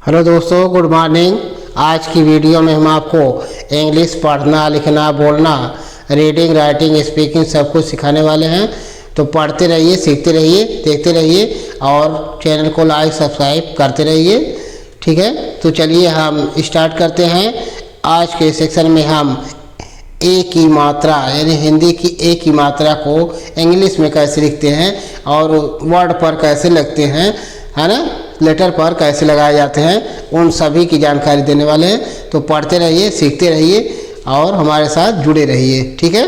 Hello दोस्तों, good morning. आज की वीडियो में हम आपको इंग्लिश पढ़ना, लिखना, बोलना, रीडिंग, राइटिंग, स्पीकिंग सब कुछ सिखाने वाले हैं। तो पढ़ते रहिए, सीखते रहिए, देखते रहिए और चैनल को लाइक सब्सक्राइब करते रहिए। ठीक है, तो चलिए हम स्टार्ट करते हैं। आज के सेक्शन में हम ए की मात्रा यानी हिंदी की ए की मात्रा को इंग्लिश में कैसे लिखते हैं और वर्ड पर कैसे लगते हैं, है ना, लेटर पर कैसे लगाए जाते हैं, उन सभी की जानकारी देने वाले हैं। तो पढ़ते रहिए, सीखते रहिए और हमारे साथ जुड़े रहिए। ठीक है,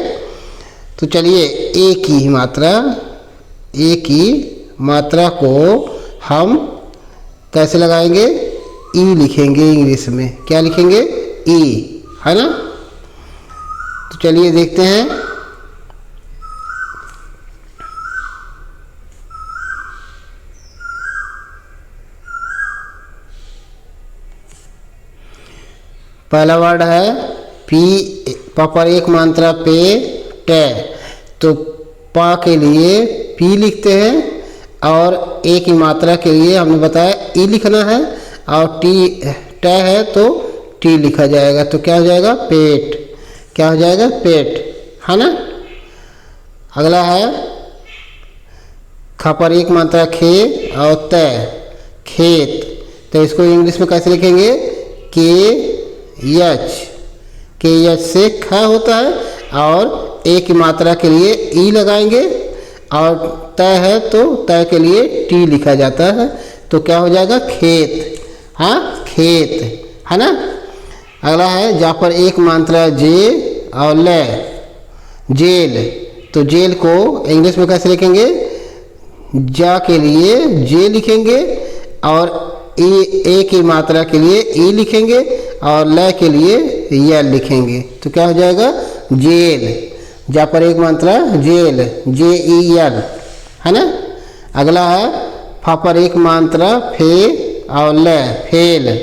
तो चलिए ए की मात्रा को हम कैसे लगाएंगे। ई लिखेंगे, इंग्लिश में क्या लिखेंगे, ई, है ना। तो चलिए देखते हैं। पहला वर्ड है पी, पर एक मात्रा पे टे, तो पा के लिए पी लिखते हैं और ए की मात्रा के लिए हमने बताया ई लिखना है और टी टे है तो टी लिखा जाएगा। तो क्या हो जाएगा, पेट। क्या हो जाएगा, पेट, है ना। अगला है ख पर एक मात्रा खे और ते, खेत, तो इसको इंग्लिश में कैसे लिखेंगे, के एच से ख होता है और ए की मात्रा के लिए ई लगाएंगे और तय है तो तय के लिए टी लिखा जाता है। तो क्या हो जाएगा, खेत। हाँ, खेत, है ना। अगला है जहाँ पर एक मात्रा जे और ले, जेल, तो जेल को इंग्लिश में कैसे लिखेंगे, जा के लिए जे लिखेंगे और ए की मात्रा के लिए ई लिखेंगे और ल के लिए यल लिखेंगे। तो क्या हो जाएगा, जेल। जहाँ पर एक मात्रा जेल, जे ई यल, है ना। अगला है फा पर एक मात्रा फे और ल, फेल,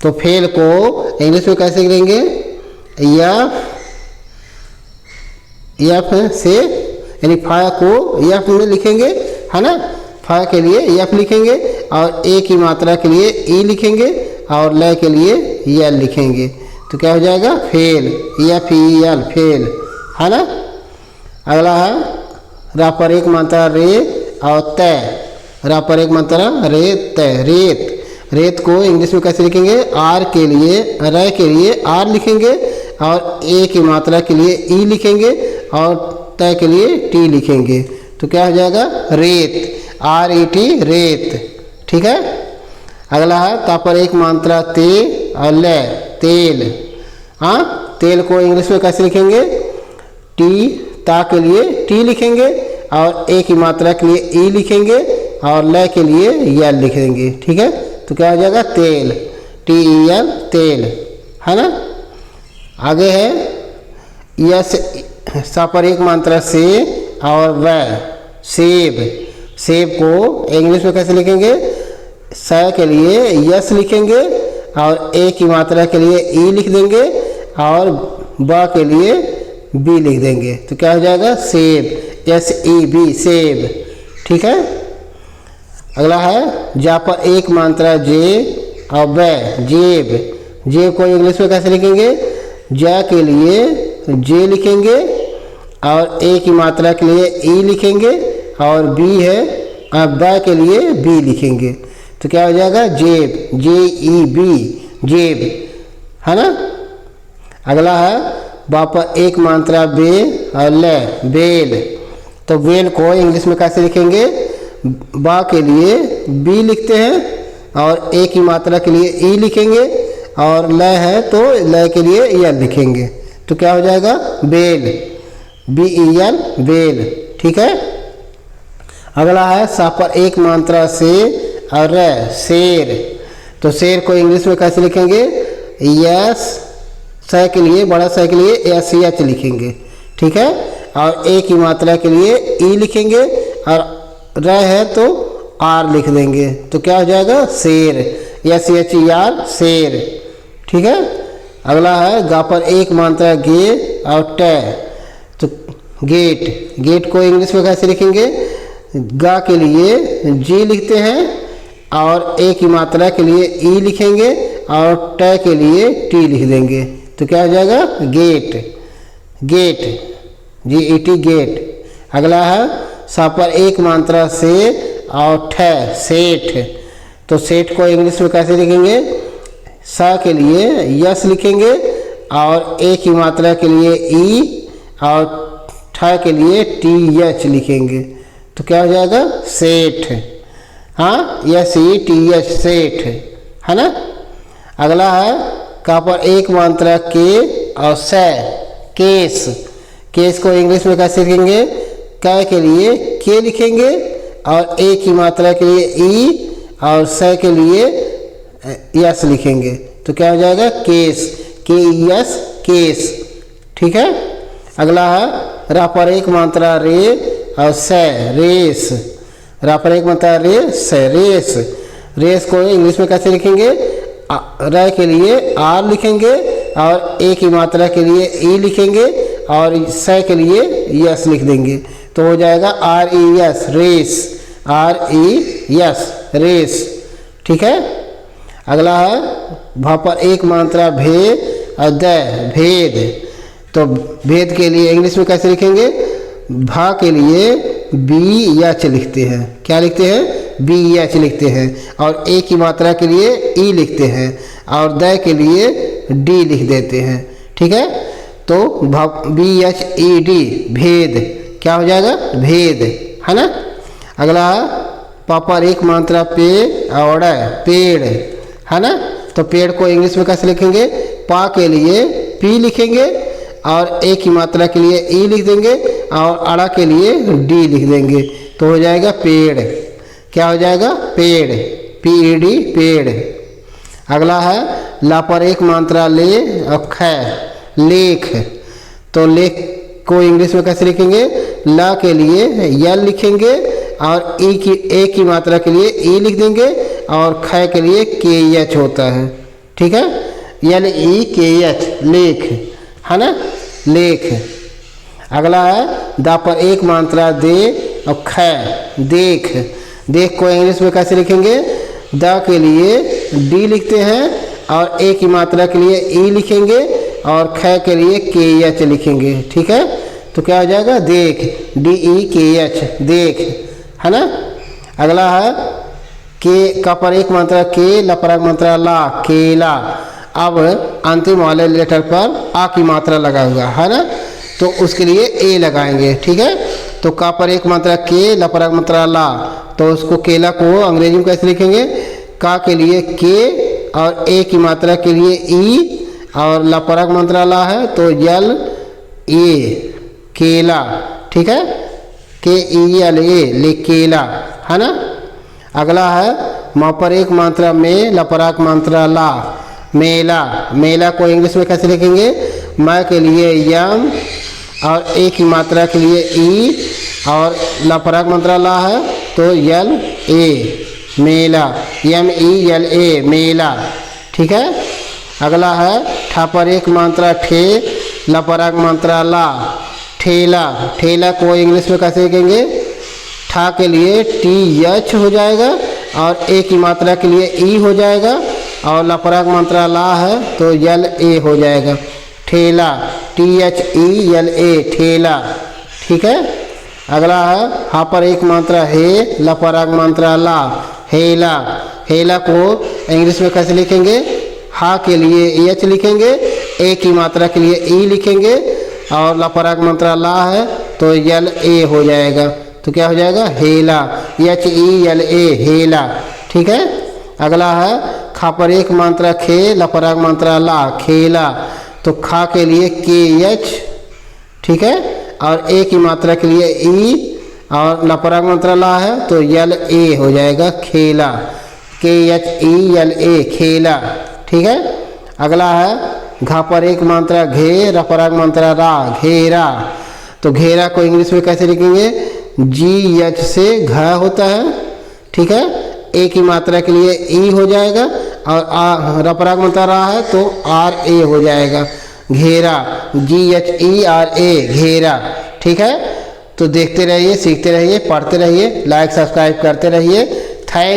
तो फेल को इंग्लिश में कैसे लिखेंगे, यफ से यानी फा को यफ में लिखेंगे, है ना। फा के लिए यफ लिखेंगे और ए की मात्रा के लिए ई लिखेंगे और ल के लिए यल लिखेंगे। तो क्या हो जाएगा, फेल, यफ ई यल, फेल, है ना। अगला है रा पर एक मात्रा रे और तय, रा पर एक मात्रा रे तय, रेत, रेत को इंग्लिश में कैसे लिखेंगे, आर के लिए र के लिए आर लिखेंगे और ए की मात्रा के लिए ई लिखेंगे और तय के लिए टी लिखेंगे। तो क्या हो जाएगा, रेत, आर ई टी, रेत। ठीक है। अगला है ता पर एक मात्रा ते और ले, तेल। हाँ, तेल को इंग्लिश में कैसे लिखेंगे, टी, ता के लिए टी लिखेंगे और ए की मात्रा के लिए ई लिखेंगे और ल के लिए यल लिखेंगे। ठीक है, तो क्या हो जाएगा, तेल, टी ई एल, तेल, है ना। आगे है यस, सा पर एक मात्रा से और वह, सेब, सेब को इंग्लिश में कैसे लिखेंगे, स के लिए यस लिखेंगे और ए की मात्रा के लिए ई लिख देंगे और ब के लिए बी लिख देंगे। तो क्या हो जाएगा, सेब, एस ई बी, सेब। ठीक है। अगला है जहाँ पर एक मात्रा जे और ब, जेब, जेब को इंग्लिश में कैसे लिखेंगे, जा के लिए जे लिखेंगे और ए की मात्रा के लिए ई लिखेंगे और बी है और ब के लिए बी लिखेंगे। तो क्या हो जाएगा, जेब, जे ई बी, जेब, है ना। अगला है बा पर एक मात्रा बे और ले, बेल, तो बेल को इंग्लिश में कैसे लिखेंगे, बा के लिए बी लिखते हैं और ए की मात्रा के लिए ई लिखेंगे और ल है तो ल के लिए यल लिखेंगे। तो क्या हो जाएगा, bell, B E L, bell. ठीक है। अगला है सा पर एक मात्रा से और र, शेर, तो शेर को इंग्लिश में कैसे लिखेंगे, यस, स के लिए बड़ा स के लिए एस एच लिखेंगे। ठीक है, और ए की मात्रा के लिए ई लिखेंगे और र है तो आर लिख देंगे। तो क्या हो जाएगा, शेर, एस एच ई आर, शेर। ठीक है। अगला है गा पर एक मात्रा गे और टे, तो गेट, गेट को इंग्लिश में कैसे लिखेंगे, गा के लिए जी लिखते हैं और ए की मात्रा के लिए ई लिखेंगे और ट के लिए टी लिख देंगे। तो क्या हो जाएगा? Get, get, GET get. अगला है सा पर एक मात्रा से और ठ, सेठ। तो सेठ को इंग्लिश में कैसे लिखेंगे? सा के लिए यस लिखेंगे और ए की मात्रा के लिए ई और ठ के लिए TH लिखेंगे। तो क्या हो जाएगा? सेठ। हाँ, SETH, सेठ, है ना। अगला है का पर एक मात्रा के और स, केस। केस को इंग्लिश में कैसे लिखेंगे? क के लिए के लिखेंगे और ए की मात्रा के लिए ई और स के लिए यस लिखेंगे। तो क्या हो जाएगा? Case, KES, case. ठीक है। अगला है रा पर एक मात्रा रे और स, रेस। रा पर एक मात्रा रे स, रेस। रेस को इंग्लिश में कैसे लिखेंगे? र के लिए आर लिखेंगे और ए की मात्रा के लिए ई लिखेंगे और स के लिए यस लिख देंगे। तो हो जाएगा RES, रेस, RES, रेस। ठीक है। अगला है भ पर एक मात्रा भे और द, भेद। तो भेद के लिए इंग्लिश में कैसे लिखेंगे? भा के लिए BH लिखते हैं। क्या लिखते हैं? BH लिखते हैं और ए की मात्रा के लिए ई लिखते हैं और द के लिए डी लिख देते हैं। ठीक है। तो BHED, भेद। क्या हो जाएगा? भेद, है ना। अगला प पर एक मात्रा पे और पेड़, है ना। तो पेड़ को इंग्लिश में कैसे लिखेंगे? पा के लिए पी लिखेंगे और ए की मात्रा के लिए ई लिख देंगे और अड़ा के लिए डी लिख देंगे। तो हो जाएगा पेड़। क्या हो जाएगा? पेड़, PED, पेड़। अगला है ला पर एक मात्रा ले और ख, लेख। तो लेख को इंग्लिश में कैसे लिखेंगे? ला के लिए यल लिखेंगे और ए की मात्रा के लिए ई लिख देंगे और ख के लिए KH होता है। ठीक है। LEKH, लेख, है ना, लेख। अगला है दा पर एक मात्रा दे और ख, देख। देख को इंग्लिश में कैसे लिखेंगे? दा के लिए डी लिखते हैं और ए की मात्रा के लिए ई लिखेंगे और ख के लिए KH लिखेंगे। ठीक है। तो क्या हो जाएगा? देख, DEKH, देख, है ना। अगला है के का पर एक मात्रा के, ला पर एक मात्रा ला, केला। अब अंतिम वाले लेटर पर आ की मात्रा लगा हुआ है ना, तो उसके लिए ए लगाएंगे। ठीक है। तो का पर एक मात्रा के, ला पर एक मात्रा ला, तो उसको केला को अंग्रेजी में कैसे लिखेंगे? का के लिए के और ए की मात्रा के लिए ई और ला पर एक मात्रा ला है तो LA, केला। ठीक है। KELA, ले, केला, है ना। अगला है म पर एक मात्रा में, ला पर एक मात्रा ला, मेला। मेला को इंग्लिश में कैसे लिखेंगे? म के लिए यम और ए की मात्रा के लिए ई और ला पर एक मात्रा ला है तो LA, मेला, MELA, मेला। ठीक है। अगला है ठा पर एक मात्रा ठे, ला पर एक मात्रा ला, ठेला। ठेला को इंग्लिश में कैसे लिखेंगे? ठा के लिए TH हो जाएगा और ए की मात्रा के लिए ई हो जाएगा और ला पर एक मात्रा ला है तो LA हो जाएगा, ठेला, THELA, ठेला। ठीक है। अगला है हा पर एक मात्रा हे, ला पर एक मात्रा ला, हेला। हेला को इंग्लिश में कैसे लिखेंगे? हा के लिए एच लिखेंगे, ए की मात्रा के लिए ई लिखेंगे और ला पर एक मात्रा ला है तो LA हो जाएगा। तो क्या हो जाएगा? हेला, HELA, हेला। ठीक है। अगला है खा पर एक मात्रा खे, ला पर एक मात्रा ला, खेला। तो खा के लिए KH, ठीक है, और ए की मात्रा के लिए ई और ला पर एक मात्रा ला है तो LA हो जाएगा, खेला, KHELA, खेला। ठीक है। अगला है घा पर एक मात्रा घे, रा पर एक मात्रा रा, घेरा। तो घेरा को इंग्लिश में कैसे लिखेंगे? GH से घ होता है। ठीक है। ए की मात्रा के लिए ई हो जाएगा और रा पर एक मात्रा रा है तो RA हो जाएगा, घेरा, GHERA, घेरा। ठीक है। तो देखते रहिए, सीखते रहिए, पढ़ते रहिए, लाइक सब्सक्राइब करते रहिए। थैंक